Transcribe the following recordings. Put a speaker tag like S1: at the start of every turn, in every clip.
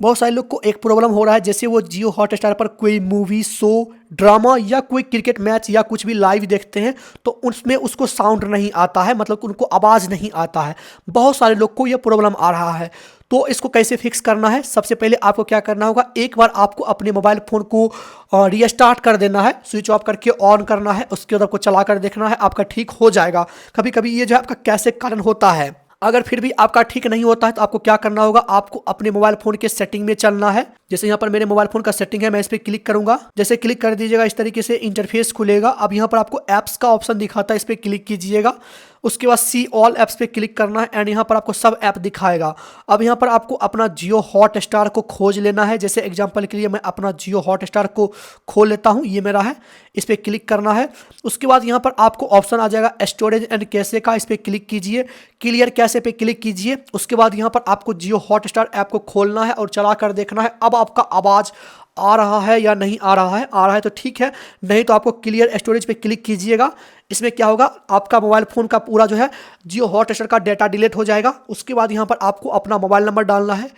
S1: बहुत सारे लोग को एक प्रॉब्लम हो रहा है, जैसे वो जियो हॉटस्टार पर कोई मूवी, शो, ड्रामा या कोई क्रिकेट मैच या कुछ भी लाइव देखते हैं तो उसमें उसको साउंड नहीं आता है, मतलब उनको आवाज़ नहीं आता है। बहुत सारे लोग को ये प्रॉब्लम आ रहा है। तो इसको कैसे फिक्स करना है, सबसे पहले आपको क्या करना होगा, एक बार आपको अपने मोबाइल फ़ोन को रीस्टार्ट कर देना है, स्विच ऑफ करके ऑन करना है, उसके उधर को चला कर देखना है, आपका ठीक हो जाएगा। कभी कभी ये जो है आपका कैसे कारण होता है। अगर फिर भी आपका ठीक नहीं होता है तो आपको क्या करना होगा, आपको अपने मोबाइल फोन के सेटिंग में चलना है। जैसे यहाँ पर मेरे मोबाइल फोन का सेटिंग है, मैं इस पर क्लिक करूंगा। जैसे क्लिक कर दीजिएगा इस तरीके से इंटरफेस खुलेगा। अब यहाँ पर आपको ऐप्स का ऑप्शन दिखाता है, इस पर क्लिक कीजिएगा। उसके बाद सी ऑल ऐप्स पे क्लिक करना है एंड यहाँ पर आपको सब ऐप दिखाएगा। अब यहाँ पर आपको अपना जियो हॉटस्टार को खोज लेना है। जैसे एग्जांपल के लिए मैं अपना जियो हॉटस्टार को खोल लेता हूँ, ये मेरा है, इस पर क्लिक करना है। उसके बाद यहाँ पर आपको ऑप्शन आ जाएगा स्टोरेज एंड कैसे का, इस पर क्लिक कीजिए, क्लियर कैसे पे क्लिक कीजिए। उसके बाद यहाँ पर आपको जियो हॉटस्टार ऐप को खोलना है और चला कर देखना है अब आपका आवाज़ आ रहा है या नहीं आ रहा है। आ रहा है तो ठीक है, नहीं तो आपको क्लियर स्टोरेज पे क्लिक कीजिएगा। इसमें क्या होगा, आपका मोबाइल फ़ोन का पूरा जो है जियो हॉटस्टार का डेटा डिलीट हो जाएगा। उसके बाद यहाँ पर आपको अपना मोबाइल नंबर डालना है,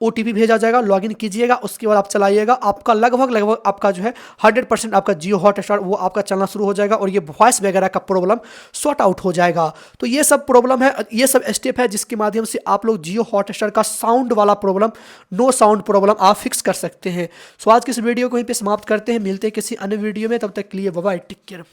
S1: ओटीपी भेजा जाएगा, लॉगिन कीजिएगा, उसके बाद आप चलाइएगा। आपका लगभग आपका जो है 100% आपका जियो हॉटस्टार वो आपका चलना शुरू हो जाएगा और ये वॉइस वगैरह का प्रॉब्लम सॉर्ट आउट हो जाएगा। तो ये सब प्रॉब्लम है, ये सब स्टेप है जिसके माध्यम से आप लोग जियो हॉटस्टार का साउंड वाला प्रॉब्लम, नो साउंड प्रॉब्लम आप फिक्स कर सकते हैं। सो आज की इस वीडियो को यहीं पे समाप्त करते हैं, मिलते हैं किसी अन्य वीडियो में, तब तक के लिए बाय बाय, टेक केयर।